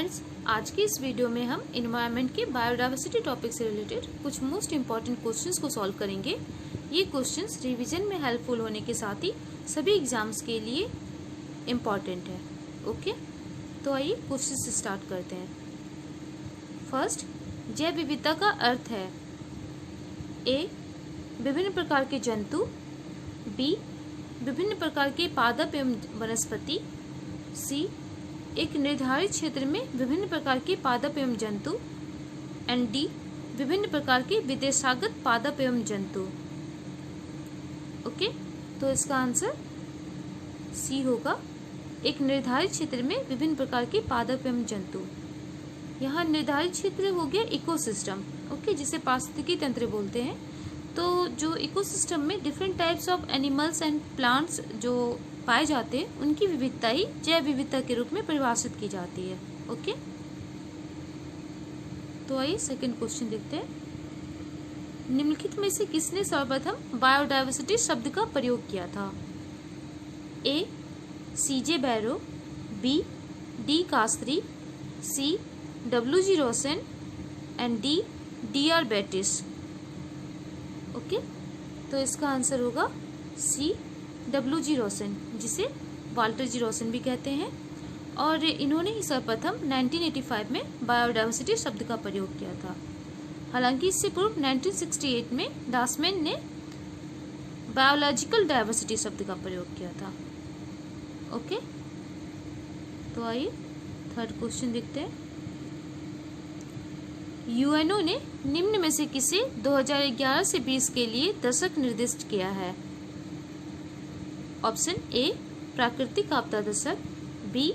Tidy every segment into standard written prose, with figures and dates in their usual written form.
Friends, आज की इस वीडियो में हम इन्वायरमेंट के बायोडाइवर्सिटी टॉपिक से रिलेटेड कुछ मोस्ट इम्पॉर्टेंट क्वेश्चंस को सॉल्व करेंगे। ये क्वेश्चंस रिवीजन में हेल्पफुल होने के साथ ही सभी एग्जाम्स के लिए इम्पॉर्टेंट है। ओके, तो आइए क्वेश्चन स्टार्ट करते हैं। फर्स्ट, जैव विविधता का अर्थ है ए, विभिन्न प्रकार के जंतु, बी, विभिन्न प्रकार के पादप एवं वनस्पति, सी, एक निर्धारित क्षेत्र में विभिन्न प्रकार के पादप एवं जंतु, एंड डी, विभिन्न प्रकार के विदेशागत पादप एवं जंतु। ओके, तो इसका आंसर सी होगा, एक निर्धारित क्षेत्र में विभिन्न प्रकार के पादप एवं जंतु। यहाँ निर्धारित क्षेत्र हो गया इकोसिस्टम, ओके, जिसे पारिस्थितिकी तंत्र बोलते हैं। तो जो इकोसिस्टम में different types of animals and plants जो पाए जाते हैं, उनकी विविधता ही जैव विविधता के रूप में परिभाषित की जाती है। ओके, तो आइए सेकंड क्वेश्चन देखते हैं। निम्नलिखित में से किसने सर्वप्रथम बायोडाइवर्सिटी शब्द का प्रयोग किया था? A, C J Barrow, B, de Castri, C, W G. Rosen, and D, D R. Betis. Okay, तो इसका आंसर होगा सी, डब्ल्यू.जी. रोसेन, जिसे वाल्टर जी रोसेन भी कहते हैं, और इन्होंने ही सर्वप्रथम 1985 में बायोडाइवर्सिटी शब्द का प्रयोग किया था। हालांकि इससे पूर्व 1968 में डासमैन ने बायोलॉजिकल डाइवर्सिटी शब्द का प्रयोग किया था। ओके, तो आइए थर्ड क्वेश्चन देखते हैं। यूएनओ ने निम्न में से किसे 2011 से 20 के लिए दशक निर्दिष्ट किया है? ऑप्शन ए, प्राकृतिक आपदा दशक, बी,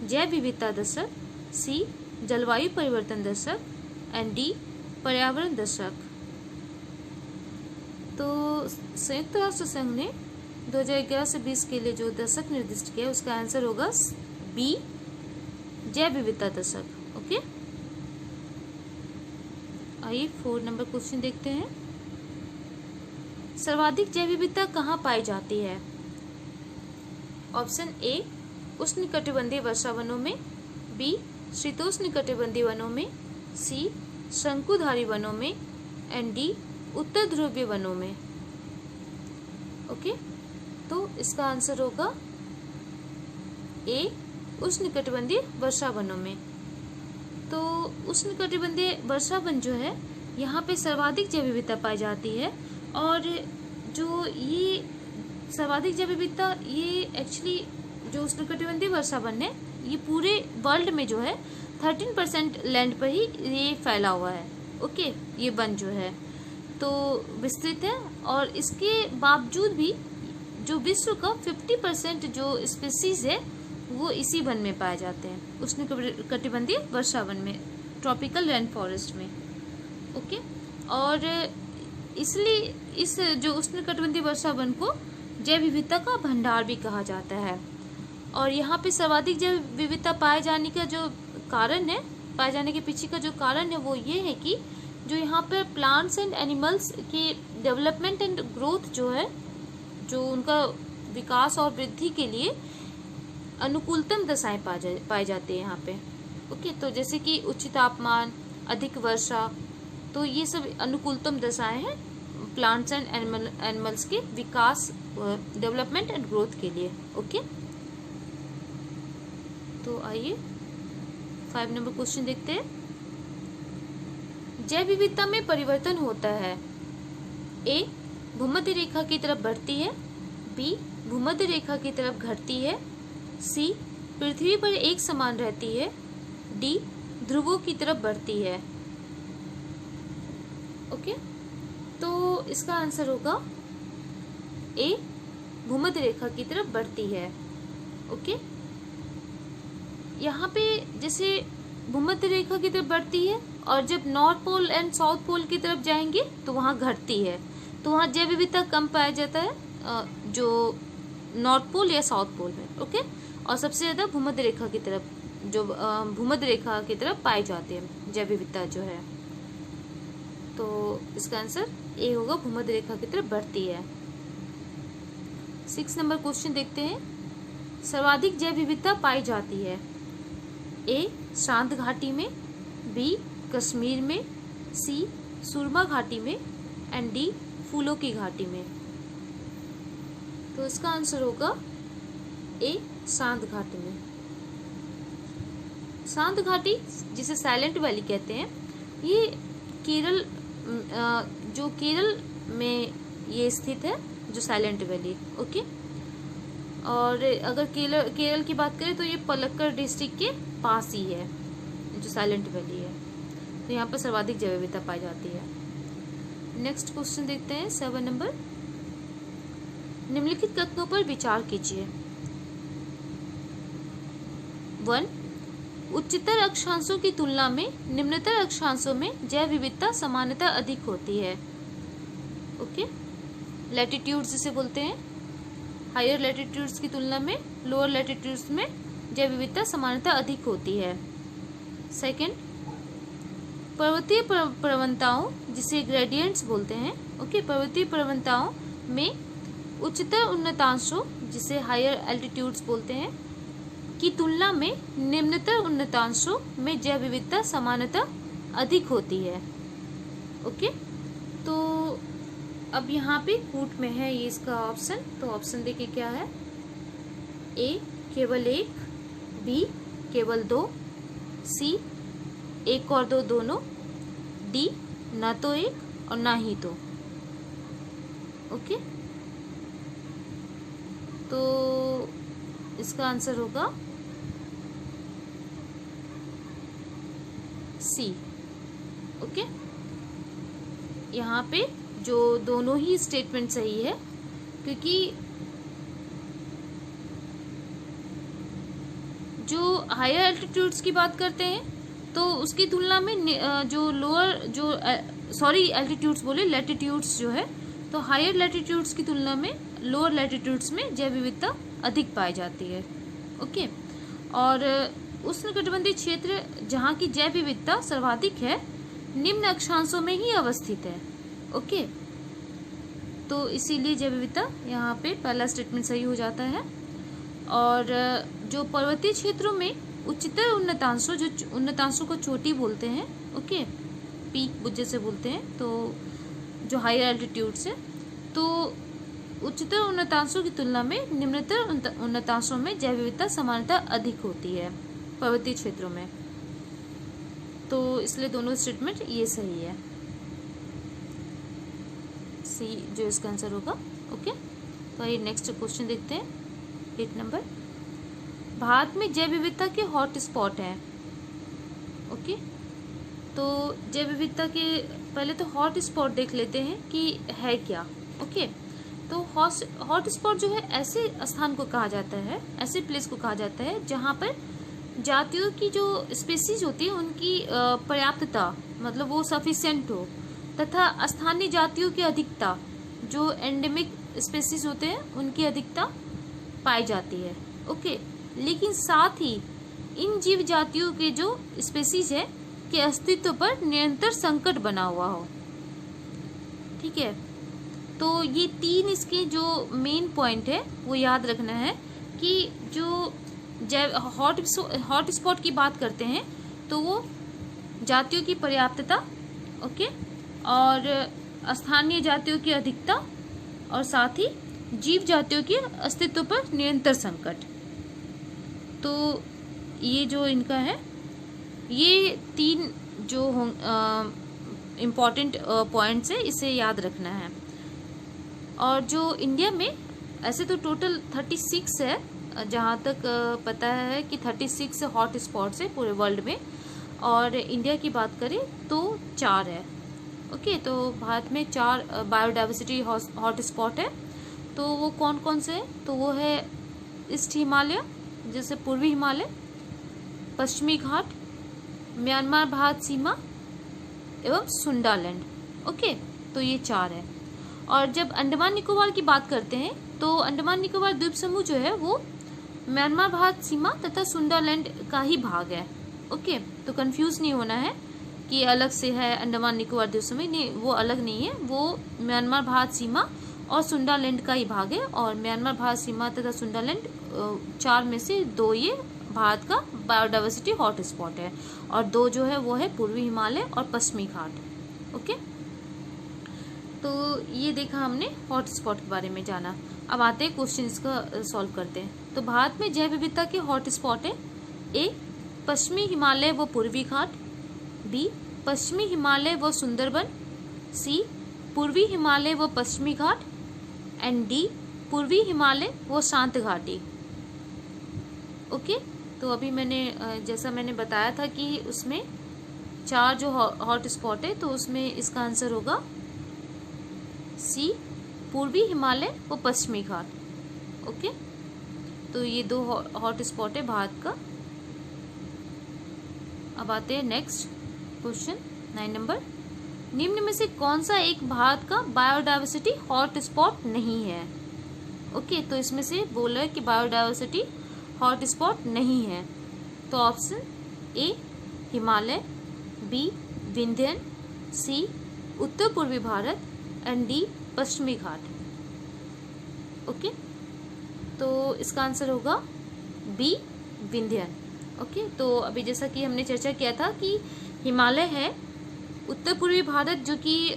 जैव विविधता दशक, सी, जलवायु परिवर्तन दशक, एंड डी, पर्यावरण दशक। तो संयुक्त राष्ट्र संघ ने 2011 से 20 के लिए जो दशक निर्दिष्ट किया, उसका आंसर होगा बी, जैव विविधता दशक। ओके, आइए 4 नंबर क्वेश्चन देखते हैं। सर्वाधिक जैव विविधता कहाँ पाई जाती है? ऑप्शन ए, उष्णकटिबंधीय वर्षा वनों में, बी, शीतोष्णकटिबंधीय वनों में, सी, शंकुधारी वनों में, एंड डी, उत्तर ध्रुवीय वनों में। ओके, तो इसका आंसर होगा ए, उष्णकटिबंधीय वर्षा वनों में। तो उष्णकटिबंधीय वर्षा वन जो है, यहाँ पे सर्वाधिक जैव विविधता पाई जाती है, और जो ये सर्वाधिक जैव विविधता, ये एक्चुअली जो उष्णकटिबंधीय वर्षा वन है, ये पूरे वर्ल्ड में जो है 13% लैंड पर ही ये फैला हुआ है। ओके, ये वन जो है तो विस्तृत है, और इसके बावजूद भी जो विश्व का 50% जो स्पीसीज है वो इसी वन में पाए जाते हैं, उष्णकटिबंधीय वर्षा वन में, ट्रॉपिकल रेन फॉरेस्ट में। ओके, और इसलिए इस जो उष्णकटिबंधीय वर्षा वन को जैव विविधता का भंडार भी कहा जाता है। और यहाँ पे सर्वाधिक जैव विविधता पाए जाने का जो कारण है, पाए जाने के पीछे का जो कारण है, वो ये है कि जो यहाँ पर प्लांट्स एंड एनिमल्स के डेवलपमेंट एंड ग्रोथ जो है, जो उनका विकास और वृद्धि के लिए अनुकूलतम दशाएं पाई जाती है यहाँ पे। ओके, तो जैसे कि उच्च तापमान, अधिक वर्षा, तो ये सब अनुकूलतम दशाएं हैं प्लांट्स एंड एनिमल्स के विकास, डेवलपमेंट एंड ग्रोथ के लिए। ओके, तो आइए 5 नंबर क्वेश्चन देखते हैं। जैव विविधता में परिवर्तन होता है। ए, भूमध्य रेखा की तरफ बढ़ती है, बी, भूमध्य रेखा की तरफ घटती है, सी, पृथ्वी पर एक समान रहती है, डी, ध्रुवों की तरफ बढ़ती है। ओके, तो इसका आंसर होगा ए, भूमध्य रेखा की तरफ बढ़ती है। ओके, यहाँ पे जैसे भूमध्य रेखा की तरफ बढ़ती है, और जब north pole and south pole की तरफ जाएंगे तो वहाँ घटती है, तो वहाँ जैव विविधता कम पाया जाता है जो नॉर्थ पोल या साउथ पोल है। ओके, और सबसे ज्यादा भूमध्य रेखा की तरफ, जो भूमध्य रेखा की तरफ पाई जाती है जैव विविधता जो है। तो इसका आंसर ए होगा, भूमध्य रेखा की तरफ बढ़ती है। 6 नंबर क्वेश्चन देखते हैं। सर्वाधिक जैव विविधता पाई जाती है। ए, शांत घाटी में, बी कश्मीर में, सी सुरमा घाटी में एंड डी फूलों की घाटी में। तो इसका आंसर होगा ए शांत घाटी में। शांत घाटी जिसे साइलेंट वैली कहते हैं, ये केरल जो केरल में ये स्थित है, जो साइलेंट वैली। ओके, और अगर केरल की बात करें तो ये पलक्कड़ डिस्ट्रिक्ट के पास ही है जो साइलेंट वैली है। तो यहाँ पर सर्वाधिक जैव विविधता पाई जाती है। नेक्स्ट क्वेश्चन देखते हैं 7 नंबर। निम्नलिखित कथनों पर विचार कीजिए। 1, उच्चतर अक्षांशों की तुलना में निम्नतर अक्षांशों में जैव विविधता सामान्यतः अधिक होती है। ओके, लैटिट्यूड्स जिसे बोलते हैं, हायर लैटिट्यूड्स की तुलना में लोअर लैटिट्यूड्स में जैव विविधता सामान्यतः अधिक होती है। 2, पर्वतीय प्रवणताओं जिसे ग्रेडियंट्स बोलते हैं, ओके, पर्वतीय प्रवणताओं में उच्चतर उन्नतांशों जिसे हायर एल्टीट्यूड्स बोलते हैं की तुलना में निम्नतर उन्नतांशों में जैव विविधता सामान्यतः अधिक होती है। ओके, तो अब यहाँ पे कूट में है ये इसका ऑप्शन, तो ऑप्शन देखिए क्या है। ए केवल 1, बी केवल 2, सी 1 और 2 दोनों, डी ना तो 1 और ना ही 2। ओके, तो इसका आंसर होगा सी। ओके, यहाँ पे जो दोनों ही स्टेटमेंट सही है, क्योंकि जो हायर एल्टीट्यूड्स की बात करते हैं तो उसकी तुलना में जो लोअर जो एल्टीट्यूड्स बोले लैटिट्यूड्स जो है, तो हायर लैटिट्यूड्स की तुलना में लोअर लैटिट्यूड्स में जैव विविधता अधिक पाई जाती है। ओके, और उष्णकटिबंधीय क्षेत्र जहाँ की जैव विविधता सर्वाधिक है निम्न अक्षांशों में ही अवस्थित है। ओके, तो इसीलिए जैव विविधता यहाँ पे पहला स्टेटमेंट सही हो जाता है। और जो पर्वतीय क्षेत्रों में उच्चतर उन्नतांशों, जो उन्नतांशों को चोटी बोलते हैं, ओके, पीक जैसे बोलते हैं, तो जो हायर एल्टीट्यूड्स है, तो उच्चतर उन्नतांशों की तुलना में निम्नतर उन्नतांशों में जैव विविधता सामान्यतः अधिक होती है पर्वतीय क्षेत्रों में। तो इसलिए दोनों स्टेटमेंट ये सही है, सी जो इसका आंसर होगा। ओके, तो ये नेक्स्ट क्वेश्चन देखते हैं 8 नंबर। भारत में जैव विविधता के हॉट स्पॉट हैं। ओके, तो जैव विविधता के पहले तो हॉट स्पॉट देख लेते हैं कि है क्या। ओके, तो हॉट स्पॉट जो है ऐसे स्थान को कहा जाता है, ऐसे प्लेस को कहा जाता है जहाँ पर जातियों की जो स्पीसीज होती है उनकी पर्याप्तता, मतलब वो सफिशिएंट हो, तथा स्थानीय जातियों की अधिकता, जो एंडेमिक स्पीसीज होते हैं उनकी अधिकता पाई जाती है। ओके, लेकिन साथ ही इन जीव जातियों के जो स्पीसीज है के अस्तित्व पर निरंतर संकट बना हुआ हो। ठीक है, तो ये 3 इसके जो मेन पॉइंट है वो याद रखना है कि जो जैव हॉट स्पॉट की बात करते हैं तो वो जातियों की पर्याप्तता, ओके, और स्थानीय जातियों की अधिकता, और साथ ही जीव जातियों के अस्तित्व पर निरंतर संकट। तो ये जो इनका है, ये 3 जो इम्पॉर्टेंट पॉइंट्स है, इसे याद रखना है। और जो इंडिया में ऐसे तो टोटल 36 है, जहाँ तक पता है कि 36 हॉट स्पॉट्स है पूरे वर्ल्ड में, और इंडिया की बात करें तो 4 है। ओके, तो भारत में 4 बायोडाइवर्सिटी हॉट स्पॉट है। तो वो कौन कौन से हैं? तो वो है ईस्ट हिमालय, जैसे पूर्वी हिमालय, पश्चिमी घाट, म्यांमार भारत सीमा एवं सुंडालैंड। ओके, तो ये 4 है। और जब अंडमान निकोबार की बात करते हैं तो अंडमान निकोबार द्वीप समूह जो है वो म्यांमार भारत सीमा तथा सुंडालैंड का ही भाग है। ओके, तो कंफ्यूज नहीं होना है कि अलग से है अंडमान निकोबार द्वीप समूह, नहीं, वो अलग नहीं है, वो म्यांमार भारत सीमा और सुंडालैंड का ही भाग है। और म्यांमार भारत सीमा तथा सुंडालैंड 4 में से 2 ये भारत का बायोडाइवर्सिटी हॉटस्पॉट है, और 2 जो है वो है पूर्वी हिमालय और पश्चिमी घाट। ओके, तो ये देखा हमने हॉटस्पॉट के बारे में जाना। अब आते हैं क्वेश्चन इसका सॉल्व करते हैं। तो भारत में जैव विविधता के हॉटस्पॉट है ए पश्चिमी हिमालय व पूर्वी घाट, बी पश्चिमी हिमालय व सुंदरबन, सी पूर्वी हिमालय व पश्चिमी घाट, एंड डी पूर्वी हिमालय व शांत घाटी। ओके, तो अभी मैंने जैसा मैंने बताया था कि उसमें 4 जो हॉटस्पॉट है, तो उसमें इसका आंसर होगा सी पूर्वी हिमालय व पश्चिमी घाट। ओके, तो ये 2 हॉट स्पॉट है भारत का। अब आते हैं नेक्स्ट क्वेश्चन 9 नंबर। निम्न में से कौन सा एक भारत का बायोडाइवर्सिटी हॉट स्पॉट नहीं है? ओके, तो इसमें से बोला है कि बायोडाइवर्सिटी हॉट स्पॉट नहीं है। तो option A Himalaya, B Vindhyan, C उत्तर पूर्वी भारत, एंड डी पश्चिमी घाट। ओके, तो इसका आंसर होगा बी विंध्यन। ओके, तो अभी जैसा कि हमने चर्चा किया था कि हिमालय है उत्तर पूर्वी भारत, जो कि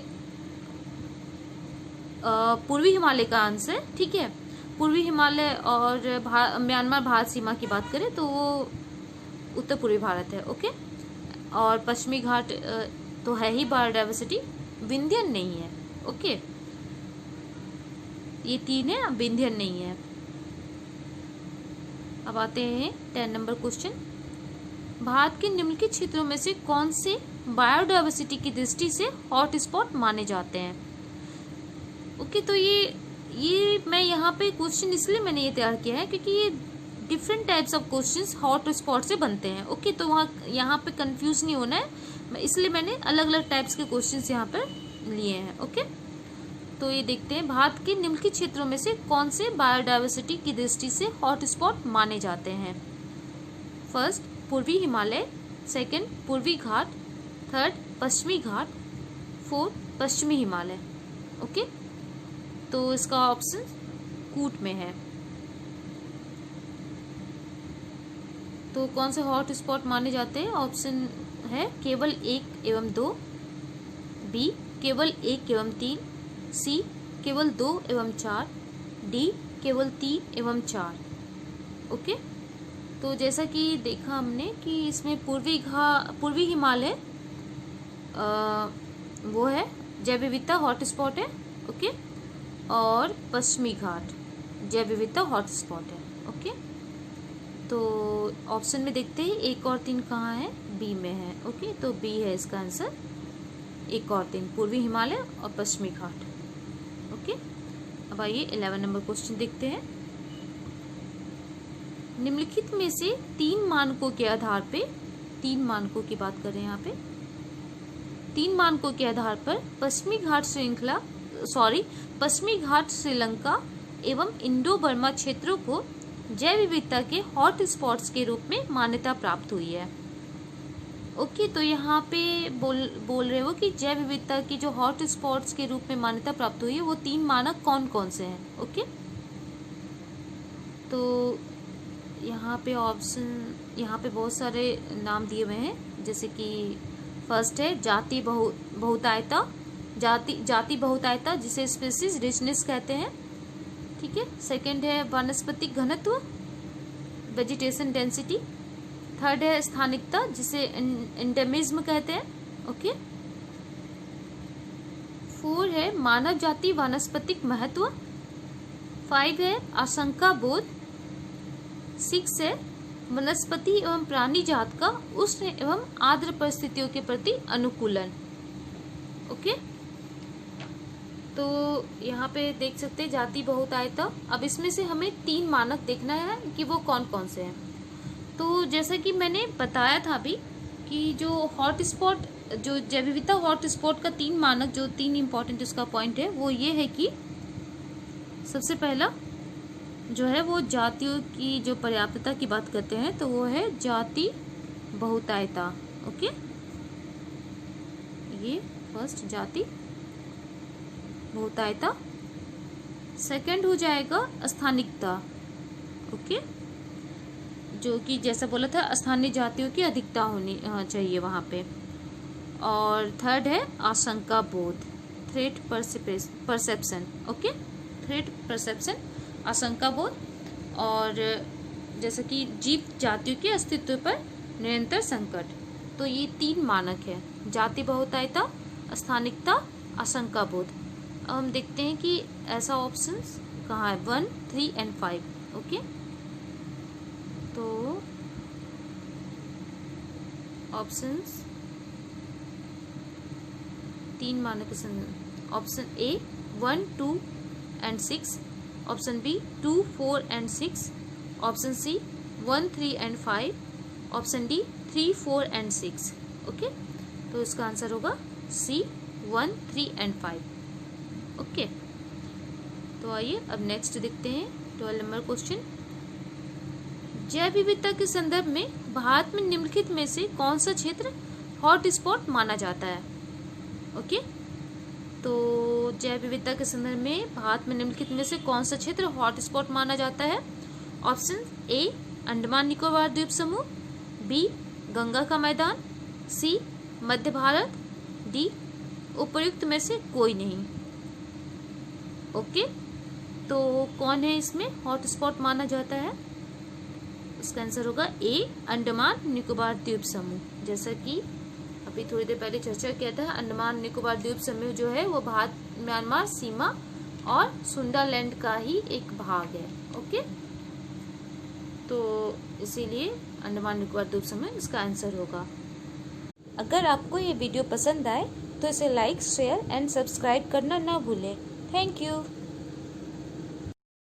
पूर्वी हिमालय का अंश है। ठीक है, पूर्वी हिमालय और म्यांमार भारत सीमा की बात करें तो वो उत्तर पूर्वी भारत है। ओके, और पश्चिमी घाट तो है ही बायोडाइवर्सिटी, विंध्यन नहीं है। ओके, ये 3 है, विंध्यन नहीं है। अब आते हैं 10 नंबर क्वेश्चन। भारत के निम्नलिखित क्षेत्रों में से कौन से बायोडाइवर्सिटी की दृष्टि से हॉट स्पॉट माने जाते हैं? ओके, तो ये मैं यहाँ पे क्वेश्चन इसलिए मैंने ये तैयार किया है क्योंकि ये different types of questions hot spot से बनते हैं। ओके, तो वहाँ यहाँ पे कंफ्यूज नहीं होना है, इसलिए मैंने अलग अलग टाइप्स के क्वेश्चंस यहाँ पर लिए हैं। ओके, तो ये देखते हैं भारत के निम्नलिखित क्षेत्रों में से कौन से बायोडाइवर्सिटी की दृष्टि से हॉट स्पॉट माने जाते हैं? फर्स्ट पूर्वी हिमालय, सेकंड पूर्वी घाट, थर्ड पश्चिमी घाट, फोर्थ पश्चिमी हिमालय। ओके, तो इसका ऑप्शन कूट में है। तो कौन से हॉट स्पॉट माने जाते हैं? ऑप्शन है केवल 1 एवं 2, बी केवल 1 एवं 3, सी केवल 2 एवं 4, डी केवल 3 एवं 4। ओके, तो जैसा कि देखा हमने कि इसमें पूर्वी हिमालय वो है जैव विविधता हॉट स्पॉट है। ओके, और पश्चिमी घाट जैव विविधता हॉट स्पॉट है। ओके, तो ऑप्शन में देखते हैं 1 और 3 कहाँ है? बी में है। ओके, तो बी है इसका आंसर, 1 और 3 पूर्वी हिमालय और पश्चिमी घाट। ओके, अब आइए 11 नंबर क्वेश्चन देखते हैं। निम्नलिखित में से 3 मानकों के आधार पे, 3 मानकों की बात करें यहाँ पे, 3 मानकों के आधार पर पश्चिमी घाट श्रीलंका एवं इंडो बर्मा क्षेत्रों को जैव विविधता के हॉट स्पॉट्स के रूप में मान्यता प्राप्त हुई है। ओके, तो यहाँ पे बोल रहे हो कि जैव विविधता की जो हॉट स्पॉट्स के रूप में मान्यता प्राप्त हुई है वो 3 मानक कौन कौन से हैं? ओके, तो यहाँ पे ऑप्शन, यहाँ पे बहुत सारे नाम दिए हुए हैं, जैसे कि फर्स्ट है जाति बहुतायता, जाति बहुतायता जिसे स्पीसीज रिचनेस कहते हैं। ठीक है, सेकंड है वनस्पतिक घनत्व, वेजिटेशन डेंसिटी, थर्ड है स्थानिकता जिसे एंडेमिज्म कहते हैं। ओके, 4 है मानव जाति वनस्पतिक महत्व, 5 है आशंका बोध, 6 है वनस्पति एवं प्राणी जात का उष्ण एवं आर्द्र परिस्थितियों के प्रति अनुकूलन। ओके, तो यहाँ पे देख सकते हैं जाति बहुतायता। अब इसमें से हमें 3 मानक देखना है कि वो कौन कौन से हैं। तो जैसा कि मैंने बताया था अभी कि जो हॉट स्पॉट, जो जैव विविधता हॉट स्पॉट का 3 मानक, जो 3 इम्पोर्टेंट उसका पॉइंट है वो ये है कि सबसे पहला जो है वो जातियों की जो पर्याप्तता की बात करते हैं तो वो है जाति बहुतायता। ओके, ये फर्स्ट जाति बहुतायता, सेकंड हो जाएगा स्थानिकता। ओके, जो कि जैसा बोला था स्थानीय जातियों की अधिकता होनी चाहिए वहाँ पे। और थर्ड है आशंका बोध, threat perception. Okay, threat perception, आशंका बोध। और जैसे कि जीव जातियों के अस्तित्व पर निरंतर संकट। तो ये 3 मानक है, जाति बहुतायता, स्थानिकता, आशंका बोध। अब हम देखते हैं कि ऐसा ऑप्शन कहाँ है, 1, 3 एंड 5। ओके, तो ऑप्शंस 3 मानक, option A 1, 2 and 6, option B 2, 4 and 6, option C 1, 3 and 5, option D 3, 4 and 6। Okay, तो इसका आंसर होगा सी 1, 3 एंड 5। ओके, तो आइए अब नेक्स्ट देखते हैं 12 नंबर क्वेश्चन। जैव विविधता के संदर्भ में भारत में निम्नलिखित में से कौन सा क्षेत्र हॉट स्पॉट माना जाता है। ओके, तो जैव विविधता के संदर्भ में भारत में निम्नलिखित में से कौन सा क्षेत्र हॉट स्पॉट माना जाता है। ऑप्शन ए अंडमान निकोबार द्वीप समूह, बी गंगा का मैदान, सी मध्य भारत, डी उपर्युक्त में से कोई नहीं। ओके, तो कौन है इसमें हॉट स्पॉट माना जाता है। उसका आंसर होगा ए अंडमान निकोबार द्वीप समूह। जैसा कि अभी थोड़ी देर पहले चर्चा किया था, अंडमान निकोबार द्वीप समूह जो है वो भारत म्यांमार सीमा और सुंडालैंड का ही एक भाग है। ओके, तो इसीलिए अंडमान निकोबार द्वीप समूह इसका आंसर होगा। अगर आपको ये वीडियो पसंद आए तो इसे लाइक, शेयर एंड सब्सक्राइब करना ना भूलें। Thank you.